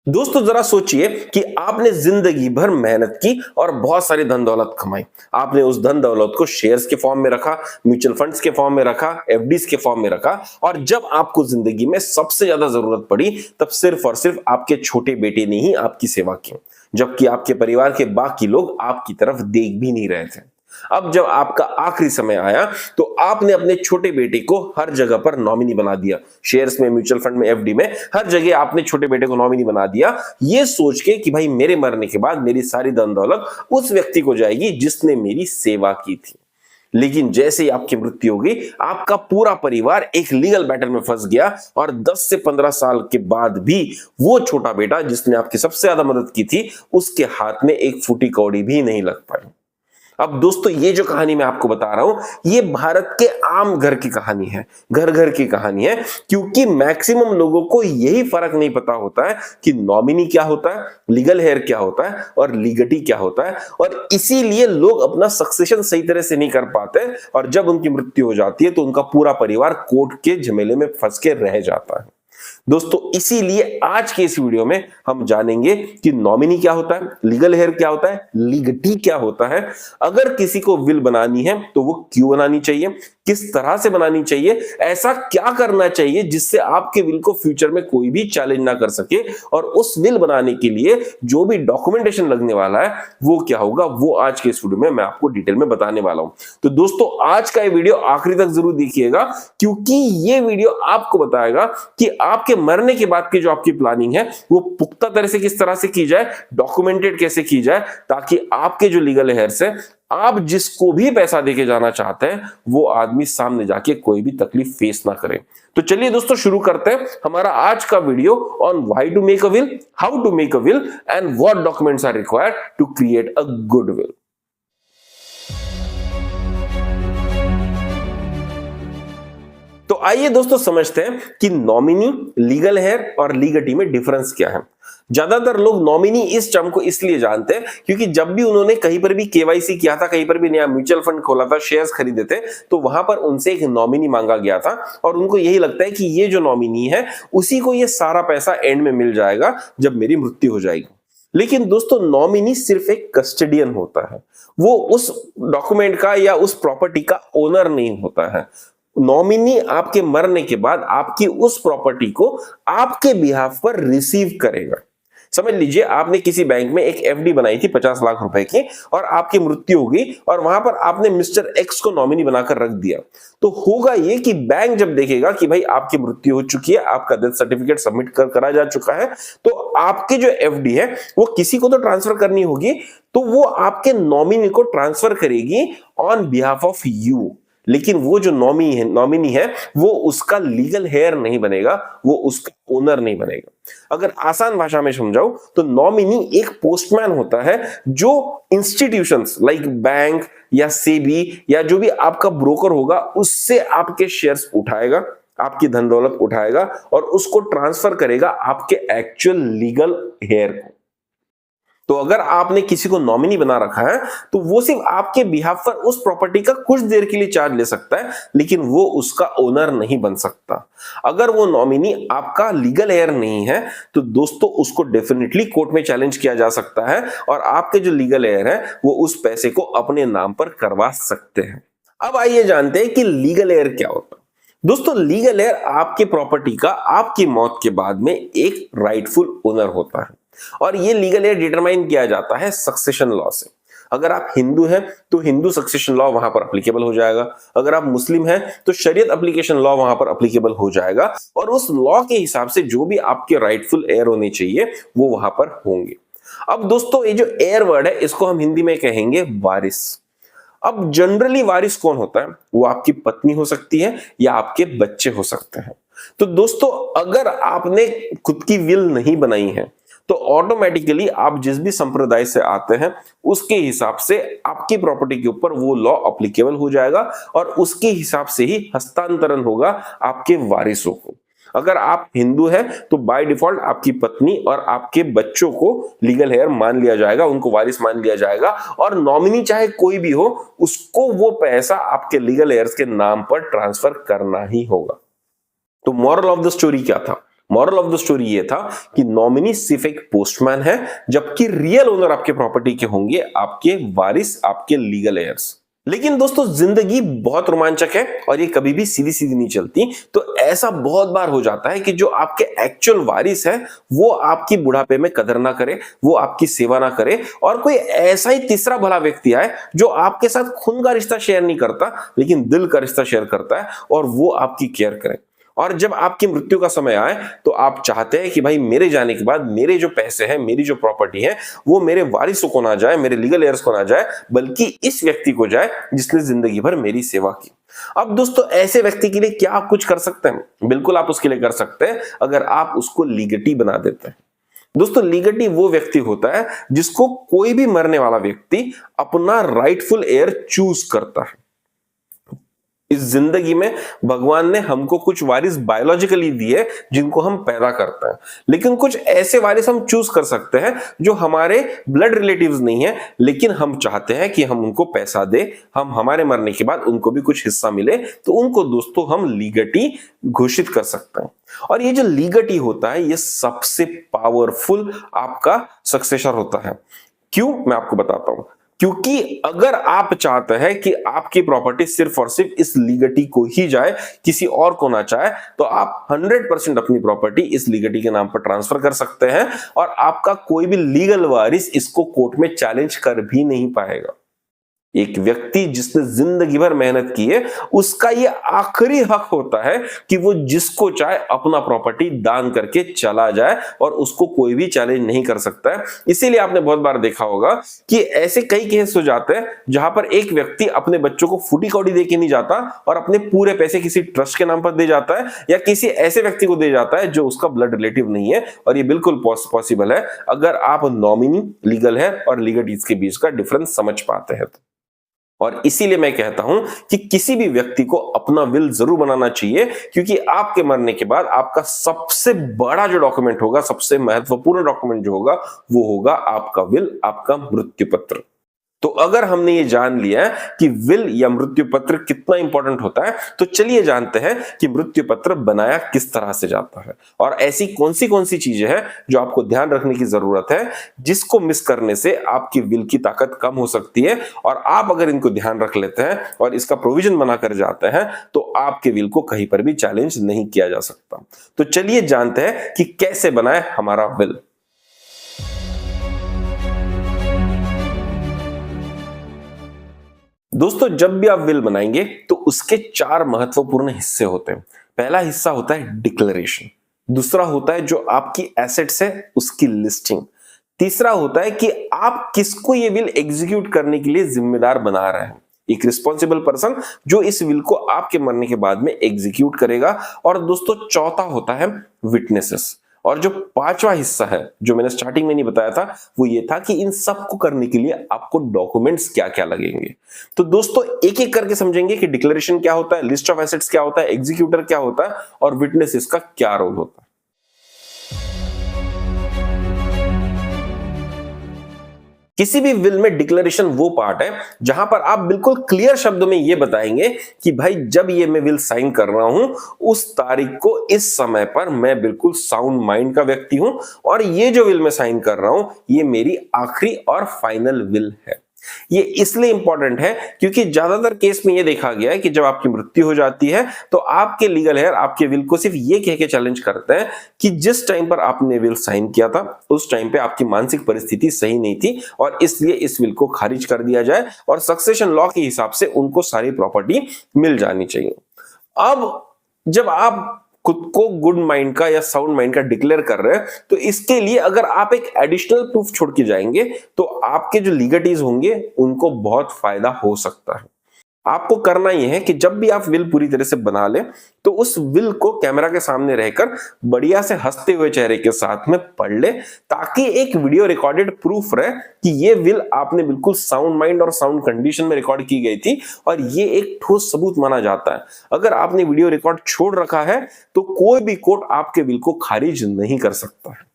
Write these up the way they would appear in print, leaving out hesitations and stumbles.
दोस्तों जरा सोचिए कि आपने जिंदगी भर मेहनत की और बहुत सारी धन दौलत कमाई। आपने उस धन दौलत को शेयर्स के फॉर्म में रखा, म्यूचुअल फंड्स के फॉर्म में रखा, एफडीज के फॉर्म में रखा, और जब आपको जिंदगी में सबसे ज्यादा जरूरत पड़ी तब सिर्फ और सिर्फ आपके छोटे बेटे ने ही आपकी सेवा की, जबकि आपके परिवार के बाकी लोग आपकी तरफ देख भी नहीं रहे थे। अब जब आपका आखिरी समय आया तो आपने अपने छोटे बेटे को हर जगह पर नॉमिनी बना दिया। शेयर्स में, म्यूचुअल फंड में, एफडी में, हर जगह आपने छोटे बेटे को नॉमिनी बना दिया, ये सोच के कि भाई मेरे मरने के बाद मेरी सारी धन दौलत उस व्यक्ति को जाएगी जिसने मेरी सेवा की थी। लेकिन जैसे ही आपकी मृत्यु होगी, आपका पूरा परिवार एक लीगल बैटल में फंस गया और 10 से 15 साल के बाद भी वो छोटा बेटा जिसने आपकी सबसे ज्यादा मदद की थी, उसके हाथ में एक फूटी कौड़ी भी नहीं लग पाई। अब दोस्तों ये जो कहानी मैं आपको बता रहा हूं, ये भारत के आम घर की कहानी है, घर घर की कहानी है, क्योंकि मैक्सिमम लोगों को यही फर्क नहीं पता होता है कि नॉमिनी क्या होता है, लीगल हेयर क्या होता है और लीगटी क्या होता है। और इसीलिए लोग अपना सक्सेशन सही तरह से नहीं कर पाते और जब उनकी मृत्यु हो जाती है तो उनका पूरा परिवार कोर्ट के झमेले में फंस के रह जाता है। दोस्तों इसीलिए आज के इस वीडियो में हम जानेंगे कि नॉमिनी क्या होता है, लीगल हेयर क्या होता है, लीगटी क्या होता है, अगर किसी को विल बनानी है तो वो क्यों बनानी चाहिए, किस तरह से बनानी चाहिए, ऐसा क्या करना चाहिए जिससे आपके विल को फ्यूचर में कोई भी चैलेंज ना कर सके, और उस विल बनाने के लिए जो भी डॉक्यूमेंटेशन लगने वाला है वो क्या होगा, वो आज के इस वीडियो में मैं आपको डिटेल में बताने वाला हूं। तो दोस्तों आज का ये वीडियो आखिरी तक जरूर देखिएगा, क्योंकि ये वीडियो आपको बताएगा कि आपके मरने के बाद की जो आपकी प्लानिंग है वो पुख्ता तरह से किस तरह से की जाए, डॉक्यूमेंटेड कैसे की जाए, ताकि आपके जो लीगल हेयर्स है, आप जिसको भी पैसा देके जाना चाहते हैं वो आदमी सामने जाके कोई भी तकलीफ फेस ना करे। तो चलिए दोस्तों शुरू करते हैं हमारा आज का video on why to make a will, how to make a will and what documents are required to create a good will. तो आइए दोस्तों समझते हैं कि नॉमिनी, लीगल हेयर और लीगटी में डिफरेंस क्या है। ज्यादातर लोग नॉमिनी इस टर्म को इसलिए जानते हैं क्योंकि जब भी उन्होंने कहीं पर भी केवाईसी किया था, कहीं पर भी नया म्यूचुअल फंड खोला था, शेयर्स खरीदे थे, तो वहां पर उनसे एक नॉमिनी मांगा गया था और उनको यही लगता है कि ये जो नॉमिनी है उसी को ये सारा पैसा एंड में मिल जाएगा जब मेरी मृत्यु हो जाएगी। लेकिन दोस्तों नॉमिनी सिर्फ एक कस्टडियन होता है, वो उस डॉक्यूमेंट का या उस प्रॉपर्टी का ओनर नहीं होता है। नॉमिनी आपके मरने के बाद आपकी उस प्रॉपर्टी को आपके बिहाफ पर रिसीव करेगा। समझ लीजिए आपने किसी बैंक में एक एफडी बनाई थी 50 लाख रुपए की और आपकी मृत्यु हो गई और वहां पर आपने मिस्टर एक्स को नॉमिनी बनाकर रख दिया, तो होगा ये कि बैंक जब देखेगा कि भाई आपकी मृत्यु हो चुकी है, आपका डेथ सर्टिफिकेट सबमिट करा जा चुका है, तो आपकी जो एफडी है वो किसी को तो ट्रांसफर करनी होगी, तो वो आपके नॉमिनी को ट्रांसफर करेगी ऑन बिहाफ ऑफ यू। लेकिन वो जो नॉमिनी है वो उसका लीगल हेयर नहीं बनेगा, वो उसका ओनर नहीं बनेगा। अगर आसान भाषा में समझाऊं तो नॉमिनी एक पोस्टमैन होता है जो इंस्टीट्यूशंस लाइक बैंक या सेबी या जो भी आपका ब्रोकर होगा उससे आपके शेयर्स उठाएगा, आपकी धन दौलत उठाएगा और उसको ट्रांसफर करेगा आपके एक्चुअल लीगल हेयर को। तो अगर आपने किसी को नॉमिनी बना रखा है तो वो सिर्फ आपके बिहाफ पर उस प्रॉपर्टी का कुछ देर के लिए चार्ज ले सकता है, लेकिन वो उसका ओनर नहीं बन सकता। अगर वो नॉमिनी आपका लीगल हेयर नहीं है तो दोस्तों उसको डेफिनेटली कोर्ट में चैलेंज किया जा सकता है और आपके जो लीगल हेयर है वो उस पैसे को अपने नाम पर करवा सकते हैं। अब आइए जानते हैं कि लीगल हेयर क्या होता है। दोस्तों लीगल हेयर आपके प्रॉपर्टी का आपकी मौत के बाद में एक राइटफुल ओनर होता है और ये लीगल हेयर डिटरमाइन किया जाता है सक्सेशन लॉ से। अगर आप हिंदू हैं तो हिंदू सक्सेशन लॉ वहां पर एप्लीकेबल हो जाएगा, अगर आप मुस्लिम हैं तो शरीयत एप्लीकेशन लॉ वहां पर एप्लीकेबल हो जाएगा और उस लॉ के हिसाब से जो भी आपके राइटफुल हेयर होने चाहिए वो वहां पर होंगे। अब दोस्तों ये जो हेयर वर्ड है इसको हम हिंदी में कहेंगे वारिस। अब जनरली वारिस कौन होता है? वो आपकी पत्नी हो सकती है या आपके बच्चे हो सकते हैं। तो दोस्तों अगर आपने खुद की विल नहीं बनाई है तो ऑटोमेटिकली आप जिस भी संप्रदाय से आते हैं उसके हिसाब से आपकी प्रॉपर्टी के ऊपर वो लॉ एप्लीकेबल हो जाएगा और उसके हिसाब से ही हस्तांतरण होगा आपके वारिसों को। अगर आप हिंदू हैं तो बाय डिफॉल्ट आपकी पत्नी और आपके बच्चों को लीगल हेयर मान लिया जाएगा, उनको वारिस मान लिया जाएगा और नॉमिनी चाहे कोई भी हो उसको वो पैसा आपके लीगल हेयर्स के नाम पर ट्रांसफर करना ही होगा। तो मॉरल ऑफ द स्टोरी क्या था? मॉरल ऑफ द स्टोरी ये था कि नॉमिनी सिर्फ एक पोस्टमैन है, जबकि रियल ओनर आपके प्रॉपर्टी के होंगे आपके वारिस, आपके लीगल हेयर्स। लेकिन दोस्तों जिंदगी बहुत रोमांचक है और ये कभी भी सीधी सीधी नहीं चलती। तो ऐसा बहुत बार हो जाता है कि जो आपके एक्चुअल वारिस है वो आपकी बुढ़ापे में कदर ना करे, वो आपकी सेवा ना करे, और कोई ऐसा ही तीसरा भला व्यक्ति आए जो आपके साथ खून का रिश्ता शेयर नहीं करता लेकिन दिल का रिश्ता शेयर करता है और वो आपकी केयर करे। और जब आपकी मृत्यु का समय आए तो आप चाहते हैं कि भाई मेरे जाने के बाद मेरे जो पैसे हैं, मेरी जो प्रॉपर्टी है, वो मेरे वारिसों को ना जाए, मेरे लीगल हेयर्स को ना जाए, बल्कि इस व्यक्ति को जाए जिसने जिंदगी भर मेरी सेवा की। अब दोस्तों ऐसे व्यक्ति के लिए क्या आप कुछ कर सकते हैं? बिल्कुल आप उसके लिए कर सकते हैं अगर आप उसको लीगेटी बना देते हैं। दोस्तों लीगेटी वो व्यक्ति होता है जिसको कोई भी मरने वाला व्यक्ति अपना राइटफुल हेयर चूज करता है। इस जिंदगी में भगवान ने हमको कुछ वारिस बायोलॉजिकली दिए जिनको हम पैदा करते हैं, लेकिन कुछ ऐसे वारिस हम चूज कर सकते हैं जो हमारे ब्लड रिलेटिव्स नहीं है, लेकिन हम चाहते हैं कि हम उनको पैसा दे, हम हमारे मरने के बाद उनको भी कुछ हिस्सा मिले, तो उनको दोस्तों हम लीगेटी घोषित कर सकते हैं। और ये जो लीगेटी होता है ये सबसे पावरफुल आपका सक्सेसर होता है। क्यों? मैं आपको बताता हूं। क्योंकि अगर आप चाहते हैं कि आपकी प्रॉपर्टी सिर्फ और सिर्फ इस लीगेटी को ही जाए, किसी और को ना चाहे, तो आप 100% अपनी प्रॉपर्टी इस लीगेटी के नाम पर ट्रांसफर कर सकते हैं और आपका कोई भी लीगल वारिस इसको कोर्ट में चैलेंज कर भी नहीं पाएगा। एक व्यक्ति जिसने जिंदगी भर मेहनत की है उसका ये आखिरी हक होता है कि वो जिसको चाहे अपना प्रॉपर्टी दान करके चला जाए और उसको कोई भी चैलेंज नहीं कर सकता है। इसीलिए आपने बहुत बार देखा होगा कि ऐसे कई केस हो जाते हैं जहां पर एक व्यक्ति अपने बच्चों को फूटी कौड़ी दे के नहीं जाता और अपने पूरे पैसे किसी ट्रस्ट के नाम पर दे जाता है या किसी ऐसे व्यक्ति को दे जाता है जो उसका ब्लड रिलेटिव नहीं है। और ये बिल्कुल पॉसिबल है अगर आप नॉमिनी, लीगल है और लीगल के बीच का डिफरेंस समझ पाते हैं। और इसीलिए मैं कहता हूं कि किसी भी व्यक्ति को अपना विल जरूर बनाना चाहिए, क्योंकि आपके मरने के बाद आपका सबसे बड़ा जो डॉक्यूमेंट होगा, सबसे महत्वपूर्ण डॉक्यूमेंट जो होगा, वो होगा आपका विल, आपका मृत्यु पत्र। तो अगर हमने ये जान लिया कि विल या मृत्यु पत्र कितना इंपॉर्टेंट होता है, तो चलिए जानते हैं कि मृत्यु पत्र बनाया किस तरह से जाता है और ऐसी कौन सी चीजें हैं जो आपको ध्यान रखने की जरूरत है, जिसको मिस करने से आपकी विल की ताकत कम हो सकती है। और आप अगर इनको ध्यान रख लेते हैं और इसका प्रोविजन बना कर जाते हैं तो आपके विल को कहीं पर भी चैलेंज नहीं किया जा सकता। तो चलिए जानते हैं कि कैसे बनाए हमारा विल। दोस्तों जब भी आप विल बनाएंगे तो उसके 4 महत्वपूर्ण हिस्से होते हैं। पहला हिस्सा होता है डिक्लेरेशन, दूसरा होता है जो आपकी एसेट्स है उसकी लिस्टिंग, तीसरा होता है कि आप किसको ये विल एग्जीक्यूट करने के लिए जिम्मेदार बना रहे हैं, एक रिस्पॉन्सिबल पर्सन जो इस विल को आपके मरने के बाद में एग्जीक्यूट करेगा, और दोस्तों चौथा होता है विटनेसेस। और जो 5वां हिस्सा है जो मैंने स्टार्टिंग में नहीं बताया था वो ये था कि इन सब को करने के लिए आपको डॉक्यूमेंट्स क्या क्या लगेंगे। तो दोस्तों एक एक करके समझेंगे कि डिक्लेरेशन क्या होता है, लिस्ट ऑफ एसेट्स क्या होता है, एग्जीक्यूटर क्या होता है और विटनेसेस का क्या रोल होता है। किसी भी विल में डिक्लेरेशन वो पार्ट है जहां पर आप बिल्कुल क्लियर शब्दों में ये बताएंगे कि भाई जब ये मैं विल साइन कर रहा हूं उस तारीख को इस समय पर मैं बिल्कुल साउंड माइंड का व्यक्ति हूं और ये जो विल मैं साइन कर रहा हूं ये मेरी आखिरी और फाइनल विल है। ये इसलिए इंपॉर्टेंट है क्योंकि ज्यादातर केस में ये देखा गया है कि जब आपकी मृत्यु हो जाती है तो आपके लीगल हेयर आपके विल को सिर्फ ये कह के चैलेंज करते हैं कि जिस टाइम पर आपने विल साइन किया था उस टाइम पे आपकी मानसिक परिस्थिति सही नहीं थी और इसलिए इस विल को खारिज कर दिया जाए और सक्सेशन लॉ के हिसाब से उनको सारी प्रॉपर्टी मिल जानी चाहिए। अब जब आप खुद को गुड माइंड का या साउंड माइंड का डिक्लेयर कर रहे हैं तो इसके लिए अगर आप एक एडिशनल प्रूफ छोड़ के जाएंगे तो आपके जो लीगलिटीज होंगे उनको बहुत फायदा हो सकता है। आपको करना यह है कि जब भी आप विल पूरी तरह से बना लें तो उस विल को कैमरा के सामने रहकर बढ़िया से हंसते हुए चेहरे के साथ में पढ़ ले, ताकि एक वीडियो रिकॉर्डेड प्रूफ रहे कि ये विल आपने बिल्कुल साउंड माइंड और साउंड कंडीशन में रिकॉर्ड की गई थी और ये एक ठोस सबूत माना जाता है। अगर आपने वीडियो रिकॉर्ड छोड़ रखा है तो कोई भी कोर्ट आपके विल को खारिज नहीं कर सकता है।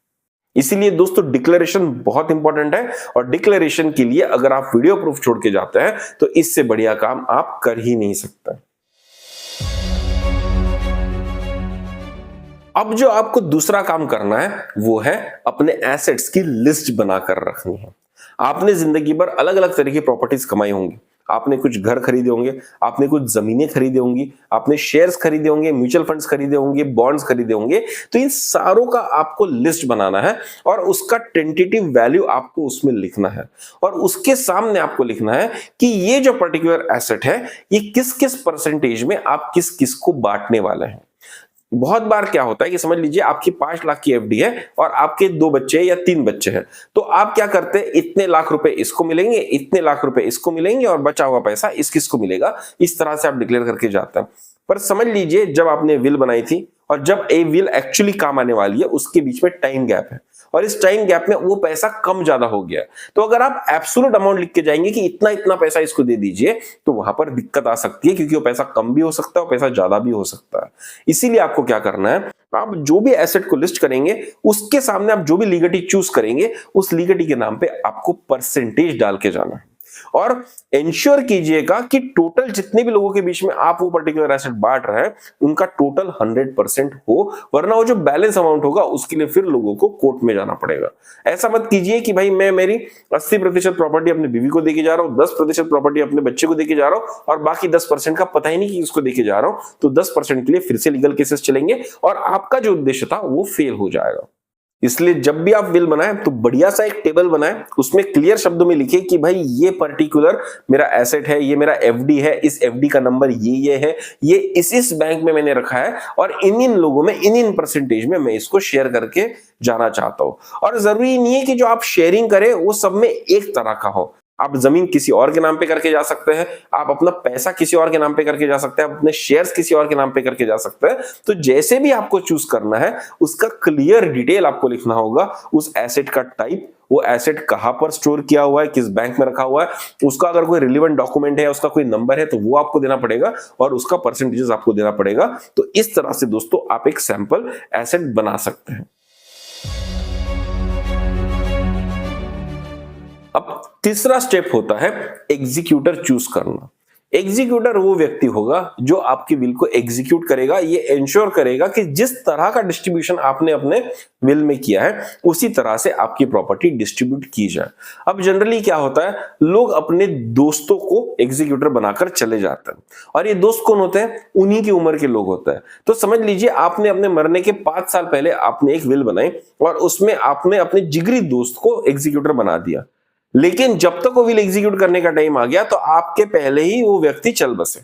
इसीलिए दोस्तों डिक्लेरेशन बहुत इंपॉर्टेंट है और डिक्लेरेशन के लिए अगर आप वीडियो प्रूफ छोड़ के जाते हैं तो इससे बढ़िया काम आप कर ही नहीं सकते। अब जो आपको दूसरा काम करना है वो है अपने एसेट्स की लिस्ट बनाकर रखनी है। आपने जिंदगी भर अलग अलग तरह की प्रॉपर्टीज कमाई होंगी। आपने कुछ घर खरीदे होंगे, आपने कुछ जमीनें खरीदी होंगी, आपने शेयर्स खरीदे होंगे, म्यूचुअल फंड्स खरीदे होंगे, बॉन्ड्स खरीदे होंगे। तो इन सारों का आपको लिस्ट बनाना है और उसका टेंटेटिव वैल्यू आपको उसमें लिखना है और उसके सामने आपको लिखना है कि ये जो पर्टिकुलर एसेट है ये किस किस परसेंटेज में आप किस किस को बांटने वाले हैं। बहुत बार क्या होता है कि समझ लीजिए आपकी 5 लाख की एफडी है और आपके 2 बच्चे या 3 बच्चे हैं, तो आप क्या करते हैं, इतने लाख रुपए इसको मिलेंगे, इतने लाख रुपए इसको मिलेंगे और बचा हुआ पैसा इस किसको मिलेगा, इस तरह से आप डिक्लेयर करके जाते हैं। पर समझ लीजिए जब आपने विल बनाई थी और जब ए विल एक्चुअली काम आने वाली है उसके बीच में टाइम गैप है और इस टाइम गैप में वो पैसा कम ज्यादा हो गया, तो अगर आप एब्सोल्यूट अमाउंट लिख के जाएंगे कि इतना इतना पैसा इसको दे दीजिए, तो वहां पर दिक्कत आ सकती है क्योंकि वो पैसा कम भी हो सकता है और पैसा ज्यादा भी हो सकता है। इसीलिए आपको क्या करना है, आप जो भी एसेट को लिस्ट करेंगे उसके सामने आप जो भी लीगलिटी चूज करेंगे उस लीगलिटी के नाम पे आपको परसेंटेज डाल के जाना है और इंश्योर कीजिएगा कि टोटल जितने भी लोगों के बीच में आप वो पर्टिकुलर एसेट बांट रहे हैं उनका टोटल 100% हो, वरना वो जो बैलेंस अमाउंट होगा उसके लिए फिर लोगों को कोर्ट में जाना पड़ेगा। ऐसा मत कीजिए कि भाई मैं मेरी 80% प्रॉपर्टी अपनी बीवी को देके जा रहा हूं, 10% प्रॉपर्टी अपने बच्चे को देके जा रहा हूं और बाकी 10% का पता ही नहीं कि उसको देके जा रहा हूं, तो 10% के लिए फिर से लीगल केसेस चलेंगे और आपका जो उद्देश्य था वो फेल हो जाएगा। इसलिए जब भी आप विल बनाएं तो बढ़िया सा एक टेबल बनाएं, उसमें क्लियर शब्दों में लिखिए कि भाई ये पर्टिकुलर मेरा एसेट है, ये मेरा एफडी है, इस एफडी का नंबर ये है, ये इस बैंक में मैंने रखा है और इन लोगों में इन परसेंटेज में मैं इसको शेयर करके जाना चाहता हूं। और जरूरी नहीं है कि जो आप शेयरिंग करें वो सब में एक तरह का हो। आप जमीन किसी और के नाम पे करके जा सकते हैं, आप अपना पैसा किसी और के नाम पे करके जा सकते हैं, आप अपने शेयर्स किसी और के नाम पे करके जा सकते हैं। तो जैसे भी आपको चूज करना है उसका क्लियर डिटेल आपको लिखना होगा, उस एसेट का टाइप, वो एसेट कहां पर स्टोर किया हुआ है, किस बैंक में रखा हुआ है, उसका अगर कोई रिलेवेंट डॉक्यूमेंट है, उसका कोई नंबर है तो वो आपको देना पड़ेगा और उसका परसेंटेजेस आपको देना पड़ेगा। तो इस तरह से दोस्तों आप एक सैंपल एसेट बना सकते हैं। अब तीसरा स्टेप होता है एग्जीक्यूटर चूज करना। एग्जीक्यूटर वो व्यक्ति होगा जो आपकी विल को एग्जीक्यूट करेगा, ये इंश्योर करेगा कि जिस तरह का डिस्ट्रीब्यूशन आपने अपने विल में किया है उसी तरह से आपकी प्रॉपर्टी डिस्ट्रीब्यूट की जाए। अब जनरली क्या होता है, लोग अपने दोस्तों को एग्जीक्यूटर बनाकर चले जाते हैं और ये दोस्त कौन होते हैं, उन्हीं की उम्र के लोग होते हैं। तो समझ लीजिए आपने अपने मरने के 5 साल पहले आपने एक विल बनाई और उसमें आपने अपने जिगरी दोस्त को एग्जीक्यूटर बना दिया, लेकिन जब तक वो विल एग्जीक्यूट करने का टाइम आ गया तो आपके पहले ही वो व्यक्ति चल बसे।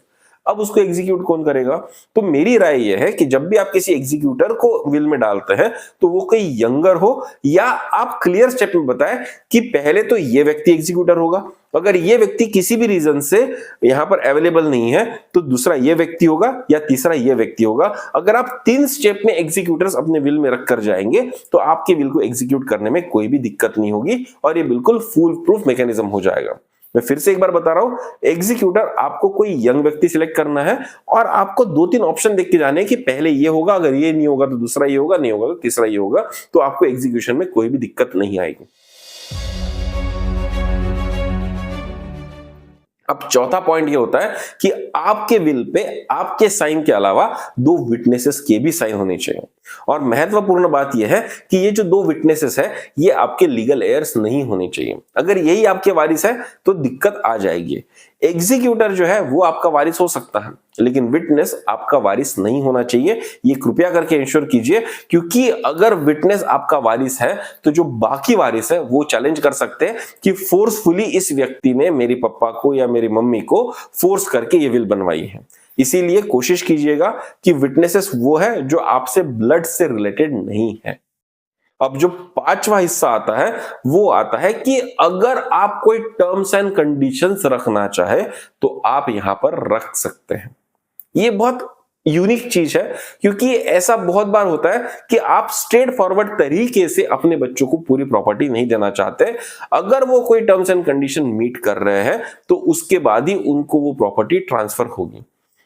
अब उसको एग्जीक्यूट कौन करेगा? तो मेरी राय यह है कि जब भी आप किसी एग्जीक्यूटर को विल में डालते हैं तो वो कोई यंगर हो या आप क्लियर स्टेप में बताएं कि पहले तो ये व्यक्ति एग्जीक्यूटर होगा, अगर ये व्यक्ति किसी भी रीजन से यहां पर अवेलेबल नहीं है तो दूसरा ये व्यक्ति होगा या तीसरा ये व्यक्ति होगा। अगर आप 3 स्टेप में एग्जीक्यूटर्स अपने विल में रख कर जाएंगे तो आपके विल को एग्जीक्यूट करने में कोई भी दिक्कत नहीं होगी और ये बिल्कुल फूल प्रूफ मैकेनिज्म हो जाएगा। मैं फिर से एक बार बता रहा हूं, एग्जीक्यूटर आपको कोई यंग व्यक्ति सिलेक्ट करना है और आपको 2-3 ऑप्शन देख के जाने हैं कि पहले ये होगा, अगर ये नहीं होगा तो दूसरा ये होगा, नहीं होगा तो तीसरा ये होगा, तो आपको एग्जीक्यूशन में कोई भी दिक्कत नहीं आएगी। अब चौथा पॉइंट ये होता है कि आपके विल पे आपके साइन के अलावा 2 विटनेसेस के भी साइन होने चाहिए और महत्वपूर्ण बात यह है कि ये जो 2 विटनेसेस है ये आपके लीगल एयर्स नहीं होने चाहिए। अगर यही आपके वारिस है तो दिक्कत आ जाएगी। एग्जीक्यूटर जो है वो आपका वारिस हो सकता है लेकिन विटनेस आपका वारिस नहीं होना चाहिए, ये कृपया करके इंश्योर कीजिए, क्योंकि अगर विटनेस आपका वारिस है तो जो बाकी वारिस है वो चैलेंज कर सकते हैं कि फोर्सफुली इस व्यक्ति ने मेरे पापा को या मेरी मम्मी को फोर्स करके ये विल बनवाई है। इसीलिए कोशिश कीजिएगा कि विटनेसेस वो है जो आपसे ब्लड से रिलेटेड नहीं है। अब जो 5वां हिस्सा आता है वो आता है कि अगर आप कोई टर्म्स एंड कंडीशंस रखना चाहे तो आप यहां पर रख सकते हैं। ये बहुत यूनिक चीज है क्योंकि ऐसा बहुत बार होता है कि आप स्ट्रेट फॉरवर्ड तरीके से अपने बच्चों को पूरी प्रॉपर्टी नहीं देना चाहते। अगर वो कोई टर्म्स एंड कंडीशन मीट कर रहे हैं तो उसके बाद ही उनको वो प्रॉपर्टी ट्रांसफर होगी।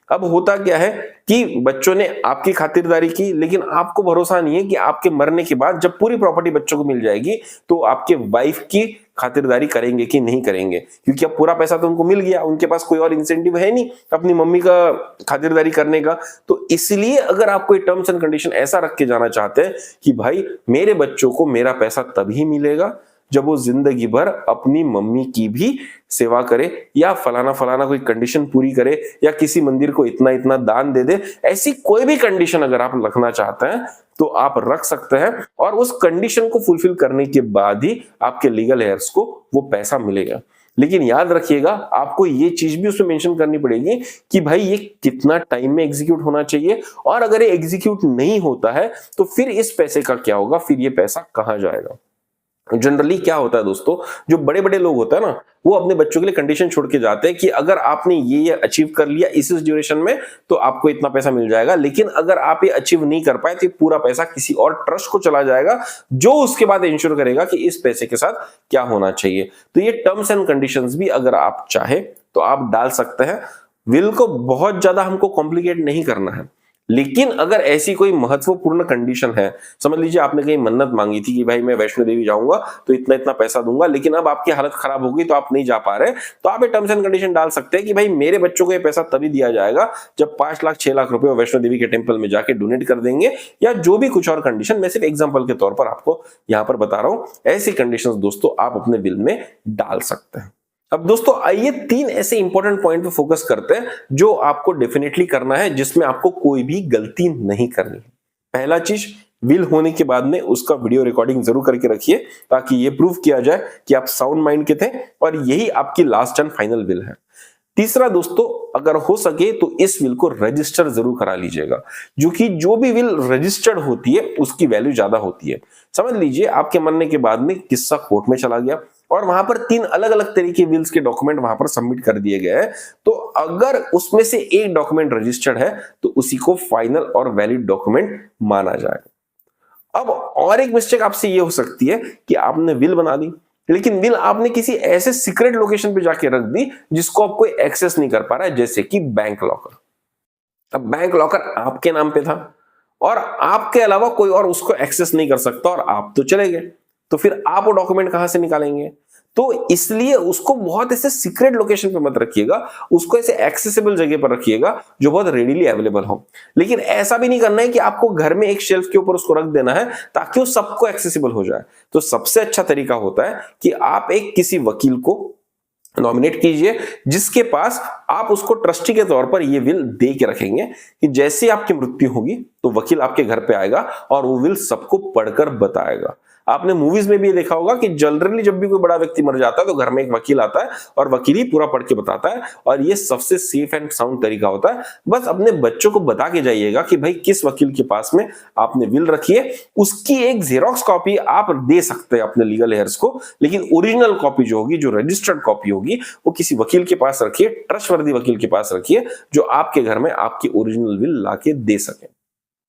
अब होता क्या है कि बच्चों ने आपकी खातिरदारी की लेकिन आपको भरोसा नहीं है कि आपके मरने के बाद जब पूरी प्रॉपर्टी बच्चों को मिल जाएगी तो आपके वाइफ की खातिरदारी करेंगे कि नहीं करेंगे, क्योंकि अब पूरा पैसा तो उनको मिल गया, उनके पास कोई और इंसेंटिव है नहीं अपनी मम्मी का खातिरदारी करने का। तो इसलिए अगर आप कोई टर्म्स एंड कंडीशन ऐसा रख के जाना चाहते हैं कि भाई मेरे बच्चों को मेरा पैसा तभी मिलेगा जब वो जिंदगी भर अपनी मम्मी की भी सेवा करे, या फलाना फलाना कोई कंडीशन पूरी करे, या किसी मंदिर को इतना इतना दान दे दे, ऐसी कोई भी कंडीशन अगर आप रखना चाहते हैं तो आप रख सकते हैं, और उस कंडीशन को फुलफिल करने के बाद ही आपके लीगल हेयर्स को वो पैसा मिलेगा। लेकिन याद रखिएगा, आपको ये चीज भी उसमें मेंशन करनी पड़ेगी कि भाई ये कितना टाइम में एग्जीक्यूट होना चाहिए, और अगर ये एग्जीक्यूट नहीं होता है तो फिर इस पैसे का क्या होगा, फिर ये पैसा कहां जाएगा। जनरली क्या होता है दोस्तों, जो बड़े बड़े लोग होते हैं ना, वो अपने बच्चों के लिए कंडीशन छोड़ के जाते हैं कि अगर आपने ये अचीव कर लिया इस ड्यूरेशन में तो आपको इतना पैसा मिल जाएगा, लेकिन अगर आप ये अचीव नहीं कर पाए तो पूरा पैसा किसी और ट्रस्ट को चला जाएगा, जो उसके बाद इंश्योर करेगा कि इस पैसे के साथ क्या होना चाहिए। तो ये टर्म्स एंड कंडीशंस भी अगर आप चाहे तो आप डाल सकते हैं। विल को बहुत ज्यादा हमको कॉम्प्लिकेट नहीं करना है, लेकिन अगर ऐसी कोई महत्वपूर्ण कंडीशन है, समझ लीजिए आपने कहीं मन्नत मांगी थी कि भाई मैं वैष्णो देवी जाऊंगा तो इतना इतना पैसा दूंगा, लेकिन अब आपकी हालत खराब हो गई तो आप नहीं जा पा रहे, तो आप ये टर्म्स एंड कंडीशन डाल सकते हैं कि भाई मेरे बच्चों को ये पैसा तभी दिया जाएगा जब 5 लाख 6 लाख रुपए वैष्णो देवी के टेंपल में जाके डोनेट कर देंगे, या जो भी कुछ और कंडीशन। मैं सिर्फ एग्जाम्पल के तौर पर आपको यहां पर बता रहा हूं, ऐसी कंडीशन दोस्तों आप अपने बिल में डाल सकते हैं। अब दोस्तों आइए 3 ऐसे इंपॉर्टेंट पॉइंट पे फोकस करते हैं जो आपको डेफिनेटली करना है, जिसमें आपको कोई भी गलती नहीं करनी है। पहला चीज, विल होने के बाद में उसका वीडियो रिकॉर्डिंग जरूर करके रखिए, ताकि ये प्रूव किया जाए कि आप साउंड माइंड के थे और यही आपकी लास्ट एंड फाइनल विल है। तीसरा दोस्तों, अगर हो सके तो इस विल को रजिस्टर जरूर करा लीजिएगा, जो भी विल रजिस्टर्ड होती है उसकी वैल्यू ज्यादा होती है। समझ लीजिए आपके मरने के बाद में किस्सा कोर्ट में चला गया और वहां पर 3 अलग अलग तरीके के विल्स के डॉक्यूमेंट वहां पर सबमिट कर दिए गए हैं, तो अगर उसमें से एक डॉक्यूमेंट रजिस्टर्ड है तो उसी को फाइनल और वैलिड डॉक्यूमेंट माना जाएगा। अब और एक मिस्टेक आपसे ये हो सकती है कि आपने विल बना दी, लेकिन विल आपने किसी ऐसे सीक्रेट लोकेशन पे जाके रख दी जिसको आप कोई एक्सेस नहीं कर पा रहा है, जैसे कि बैंक लॉकर। अब बैंक लॉकर आपके नाम पे था और आपके अलावा कोई और उसको एक्सेस नहीं कर सकता, और आप तो चले गए, तो फिर आप वो डॉक्यूमेंट कहां से निकालेंगे। तो इसलिए उसको बहुत ऐसे सीक्रेट लोकेशन पे मत रखिएगा, उसको ऐसे एक्सेसिबल जगह पर रखिएगा जो बहुत रेडीली अवेलेबल हो। लेकिन ऐसा भी नहीं करना है कि आपको घर में एक शेल्फ के ऊपर उसको रख देना है ताकि वो सबको एक्सेसिबल हो जाए। तो सबसे अच्छा तरीका होता है कि आप एक किसी वकील को नॉमिनेट कीजिए, जिसके पास आप उसको ट्रस्टी के तौर पर ये विल दे के रखेंगे कि जैसे आपकी मृत्यु होगी तो वकील आपके घर पे आएगा और वो विल सबको पढ़कर बताएगा। आपने मूवीज में भी ये देखा होगा कि जनरली जब भी कोई बड़ा व्यक्ति मर जाता है तो घर में एक वकील आता है और वकील ही पूरा पढ़ के बताता है, और ये सबसे सेफ एंड साउंड तरीका होता है। बस अपने बच्चों को बता के जाइएगा कि भाई किस वकील के पास में आपने विल रखी है, उसकी एक जेरोक्स कॉपी आप दे सकते हैं अपने लीगल हेयर्स को, लेकिन ओरिजिनल कॉपी जो होगी, जो रजिस्टर्ड कॉपी होगी, वो किसी वकील के पास रखिए, ट्रस्टवर्दी वकील के पास रखिए, जो आपके घर में आपकी ओरिजिनल विल लाके दे सके।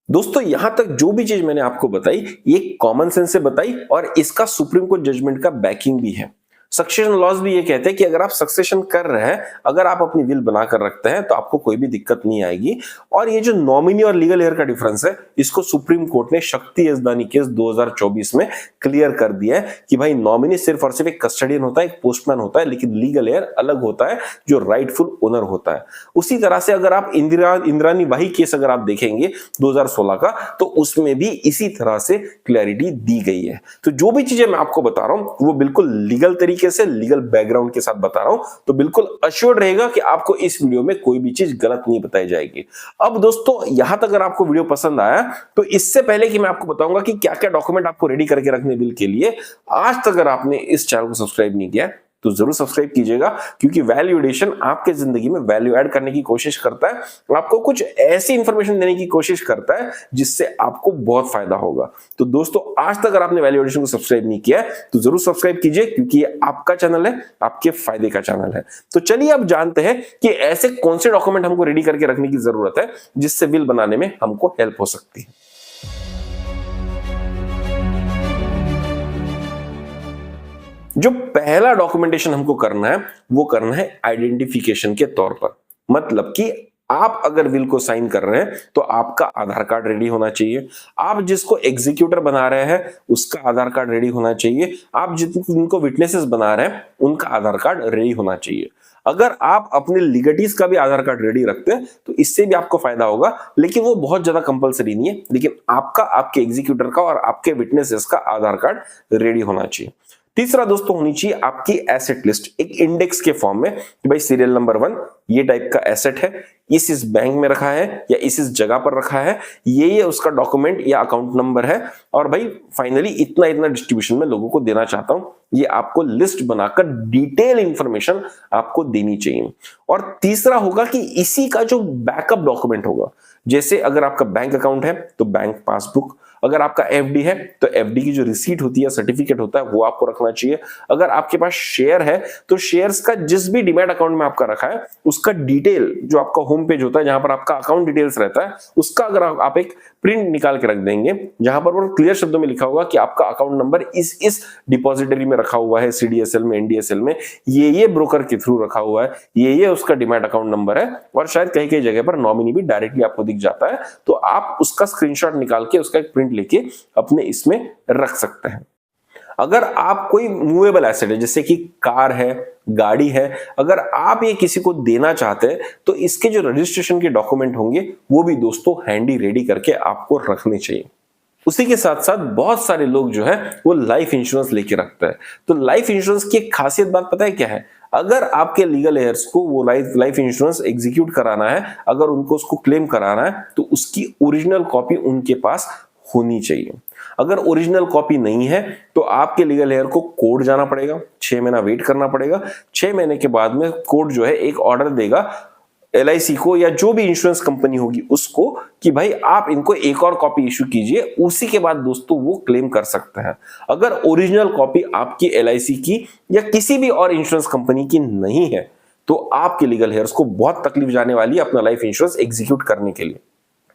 दोस्तों यहां तक जो भी चीज मैंने आपको बताई ये कॉमन सेंस से बताई, और इसका सुप्रीम कोर्ट जजमेंट का बैकिंग भी है। सक्सेशन लॉज भी ये कहते हैं कि अगर आप सक्सेशन कर रहे हैं, अगर आप अपनी विल बनाकर रखते हैं तो आपको कोई भी दिक्कत नहीं आएगी। और ये जो नॉमिनी और लीगल हेयर का डिफरेंस है, इसको सुप्रीम कोर्ट ने शक्ति यजदानी केस 2024 में क्लियर कर दिया है कि भाई नॉमिनी सिर्फ और सिर्फ एक कस्टडियन होता है, एक पोस्टमैन होता है, लेकिन लीगल हेयर अलग होता है जो राइटफुल ओनर होता है। उसी तरह से अगर आप इंदिरानी वाही केस अगर आप देखेंगे 2016 का, तो उसमें भी इसी तरह से क्लैरिटी दी गई है। तो जो भी चीजें मैं आपको बता रहा हूं वो बिल्कुल लीगल तरीके से, लीगल बैकग्राउंड के साथ बता रहा हूं, तो बिल्कुल अश्योर्ड रहेगा कि आपको इस वीडियो में कोई भी चीज गलत नहीं बताई जाएगी। अब दोस्तों यहां तक अगर आपको वीडियो पसंद आया, तो इससे पहले कि मैं आपको बताऊंगा कि क्या क्या डॉक्यूमेंट आपको रेडी करके रखने बिल के लिए, आज तक अगर आपने इस चैनल को सब्सक्राइब नहीं किया तो जरूर सब्सक्राइब कीजिएगा, क्योंकि वैल्यू एडिशन आपके जिंदगी में वैल्यू ऐड करने की कोशिश करता है, आपको कुछ ऐसी इंफॉर्मेशन देने की कोशिश करता है जिससे आपको बहुत फायदा होगा। तो दोस्तों आज तक अगर आपने वैल्यू एडिशन को सब्सक्राइब नहीं किया है तो जरूर सब्सक्राइब कीजिए, क्योंकि ये आपका चैनल है, आपके फायदे का चैनल है। तो चलिए अब जानते हैं कि ऐसे कौन से डॉक्यूमेंट हमको रेडी करके रखने की जरूरत है जिससे बिल बनाने में हमको हेल्प हो सकती है। जो पहला डॉक्यूमेंटेशन हमको करना है वो करना है आइडेंटिफिकेशन के तौर पर, मतलब कि आप अगर विल को साइन कर रहे हैं तो आपका आधार कार्ड रेडी होना चाहिए, आप जिसको एग्जीक्यूटर बना रहे हैं उसका आधार कार्ड रेडी होना चाहिए, आप जिनको विटनेसेस बना रहे हैं उनका आधार कार्ड रेडी होना चाहिए। अगर आप अपने लीगटीज का भी आधार कार्ड रेडी रखते हैं तो इससे भी आपको फायदा होगा, लेकिन वो बहुत ज्यादा कंपलसरी नहीं है, लेकिन आपका, आपके एग्जीक्यूटर का और आपके विटनेसेस का आधार कार्ड रेडी होना चाहिए। तीसरा दोस्तों होनी चाहिए आपकी एसेट लिस्ट एक इंडेक्स के फॉर्म में कि भाई सीरियल नंबर 1 ये टाइप का एसेट है, इस बैंक में रखा है या इस जगह पर रखा है, ये उसका डॉक्यूमेंट या अकाउंट नंबर है, और भाई फाइनली इतना इतना डिस्ट्रीब्यूशन में लोगों को देना चाहता हूं। ये आपको लिस्ट बनाकर डिटेल इंफॉर्मेशन आपको देनी चाहिए। और तीसरा होगा कि इसी का जो बैकअप डॉक्यूमेंट होगा, जैसे अगर आपका बैंक अकाउंट है तो बैंक पासबुक, अगर आपका एफडी है तो एफडी की जो रिसीट होती है, सर्टिफिकेट होता है, वो आपको रखना चाहिए। अगर आपके पास शेयर है तो शेयर्स का जिस भी डीमैट अकाउंट में आपका रखा है उसका डिटेल, जो आपका होम पेज होता है जहां पर आपका अकाउंट डिटेल्स रहता है, उसका अगर आप एक प्रिंट निकाल के रख देंगे जहां पर वो क्लियर शब्दों में लिखा होगा कि आपका अकाउंट नंबर इस डिपॉजिटरी में रखा हुआ है, सीडीएसएल में, एनडीएसएल में, ये ब्रोकर के थ्रू रखा हुआ है, ये उसका डीमैट अकाउंट नंबर है, और शायद कहीं कहीं जगह पर नॉमिनी भी डायरेक्टली आपको दिख जाता है, तो आप उसका स्क्रीनशॉट निकाल के उसका एक प्रिंट लेके अपने इसमें रख सकते हैं। अगर आप कोई मूवेबल एसेट है जैसे कि कार है, गाड़ी है, अगर आप ये किसी को देना चाहते हैं तो इसके जो रजिस्ट्रेशन के डॉक्यूमेंट होंगे वो भी दोस्तों हैंडी रेडी करके आपको रखने चाहिए। उसी के साथ साथ बहुत सारे लोग जो है वो लाइफ इंश्योरेंस लेके रखते हैं। तो लाइफ इंश्योरेंस की एक खासियत बात पता है क्या है? अगर आपके लीगल हेयर्स को वो लाइफ इंश्योरेंस एग्जीक्यूट कराना है, अगर उनको उसको क्लेम कराना है, तो उसकी ओरिजिनल कॉपी उनके पास होनी चाहिए। अगर ओरिजिनल कॉपी नहीं है तो आपके लीगल हेयर को कोर्ट जाना पड़ेगा, 6 महीना वेट करना पड़ेगा। 6 महीने के बाद में कोर्ट जो है एक ऑर्डर देगा एलआईसी को या जो भी इंश्योरेंस कंपनी होगी उसको कि भाई आप इनको एक और कॉपी इशू कीजिए, उसी के बाद दोस्तों वो क्लेम कर सकते हैं। अगर ओरिजिनल कॉपी आपकी एलआईसी की या किसी भी और इंश्योरेंस कंपनी की नहीं है तो आपके लीगल हेयर्स को बहुत तकलीफ जाने वाली है अपना लाइफ इंश्योरेंस एग्जीक्यूट करने के लिए।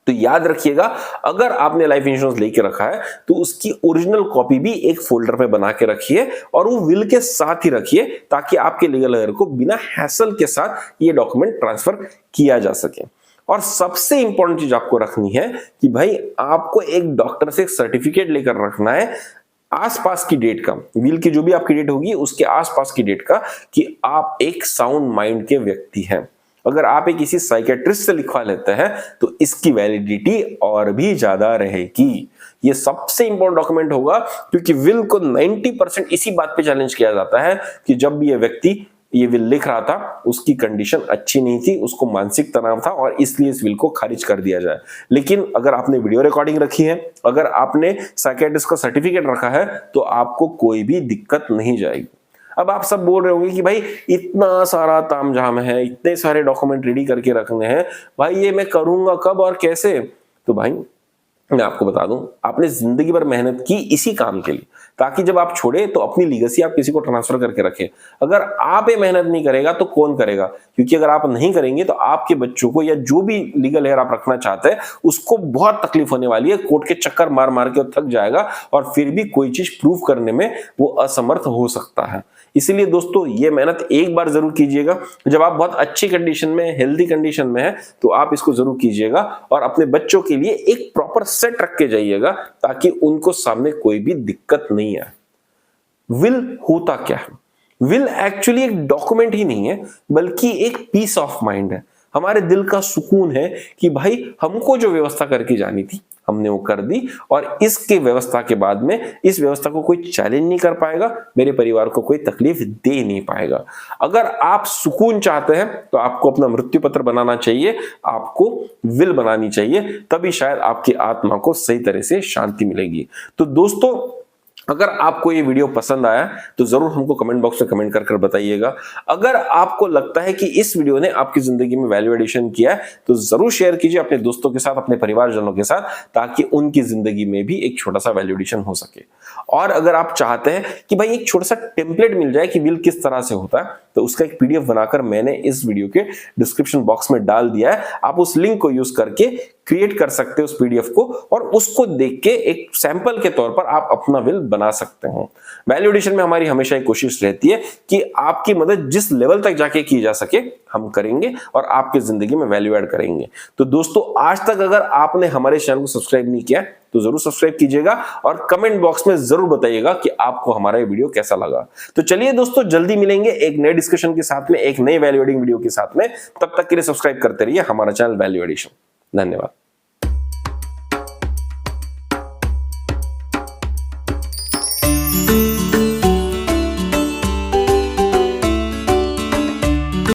तो याद रखिएगा, अगर आपने लाइफ इंश्योरेंस लेके रखा है तो उसकी ओरिजिनल कॉपी भी एक फोल्डर पे बना के रखिए और वो विल के साथ ही रखिए, ताकि आपके लीगल हेयर को बिना हैसल के साथ ये डॉक्यूमेंट ट्रांसफर किया जा सके। और सबसे इंपॉर्टेंट चीज आपको रखनी है कि भाई आपको एक डॉक्टर से एक सर्टिफिकेट लेकर रखना है आसपास की डेट का, विल की जो भी आपकी डेट होगी उसके आसपास की डेट का, कि आप एक साउंड माइंड के व्यक्ति हैं। अगर आप एक किसी साइकेट्रिस्ट से लिखवा लेते हैं तो इसकी वैलिडिटी और भी ज्यादा रहेगी। ये सबसे इंपॉर्टेंट डॉक्यूमेंट होगा, क्योंकि विल को 90% इसी बात पे चैलेंज किया जाता है कि जब भी ये व्यक्ति ये विल लिख रहा था उसकी कंडीशन अच्छी नहीं थी, उसको मानसिक तनाव था और इसलिए इस विल को खारिज कर दिया जाए। लेकिन अगर आपने वीडियो रिकॉर्डिंग रखी है, अगर आपने साइकेट्रिस्ट का सर्टिफिकेट रखा है, तो आपको कोई भी दिक्कत नहीं जाएगी। अब आप सब बोल रहे होंगे कि भाई इतना सारा तामझाम है, इतने सारे डॉक्यूमेंट रेडी करके रखने हैं, भाई ये मैं करूंगा कब और कैसे? तो भाई मैं आपको बता दूं, आपने जिंदगी भर मेहनत की इसी काम के लिए, ताकि जब आप छोड़े तो अपनी लीगेसी आप किसी को ट्रांसफर करके रखे। अगर आप ये मेहनत नहीं करेगा तो कौन करेगा? क्योंकि अगर आप नहीं करेंगे तो आपके बच्चों को या जो भी लीगल हेयर आप रखना चाहते हैं उसको बहुत तकलीफ होने वाली है, कोर्ट के चक्कर मार मार के थक जाएगा और फिर भी कोई चीज प्रूव करने में वो असमर्थ हो सकता है। इसीलिए दोस्तों ये मेहनत एक बार जरूर कीजिएगा, जब आप बहुत अच्छी कंडीशन में, हेल्दी कंडीशन में है तो आप इसको जरूर कीजिएगा और अपने बच्चों के लिए एक प्रॉपर सेट रख के जाइएगा, ताकि उनको सामने कोई भी दिक्कत नहीं आए। विल होता क्या है? विल एक्चुअली एक डॉक्यूमेंट ही नहीं है, बल्कि एक पीस ऑफ माइंड है। हमारे दिल का सुकून है कि भाई हमको जो व्यवस्था करके जानी थी हमने वो कर दी, और इसके व्यवस्था के बाद में इस व्यवस्था को कोई चैलेंज नहीं कर पाएगा, मेरे परिवार को कोई तकलीफ दे नहीं पाएगा। अगर आप सुकून चाहते हैं तो आपको अपना मृत्यु पत्र बनाना चाहिए, आपको विल बनानी चाहिए, तभी शायद आपकी आत्मा को सही तरह से शांति मिलेगी। तो दोस्तों अगर आपको ये वीडियो पसंद आया तो जरूर हमको कमेंट बॉक्स में कमेंट कर बताइएगा। अगर आपको लगता है कि इस वीडियो ने आपकी जिंदगी में वैल्यू एडिशन किया है तो जरूर शेयर कीजिए अपने दोस्तों के साथ, अपने परिवारजनों के साथ, ताकि उनकी जिंदगी में भी एक छोटा सा वैल्यू एडिशन हो सके। और अगर आप चाहते हैं कि भाई एक छोटा सा टेम्पलेट मिल जाए कि विल किस तरह से होता है, तो उसका एक पीडीएफ बनाकर मैंने इस वीडियो के डिस्क्रिप्शन बॉक्स में डाल दिया है। आप उस लिंक को यूज करके क्रिएट कर सकते हो उस पीडीएफ को, और उसको देख के एक सैंपल के तौर पर आप अपना विल बना सकते हो। वैल्यू एडिशन में हमारी हमेशा एक कोशिश रहती है कि आपकी मदद जिस लेवल तक जाके की जा सके हम करेंगे और आपकी जिंदगी में वैल्यू ऐड करेंगे। तो दोस्तों, आज तक अगर आपने हमारे चैनल को सब्सक्राइब नहीं किया तो जरूर सब्सक्राइब कीजिएगा और कमेंट बॉक्स में जरूर बताइएगा कि आपको हमारा ये वीडियो कैसा लगा। तो चलिए दोस्तों, जल्दी मिलेंगे एक नए डिस्कशन के साथ में, एक नए वैल्यू एडिंग वीडियो के साथ में। तब तक के लिए सब्सक्राइब करते रहिए हमारा चैनल वैल्यू एडिशन। धन्यवाद।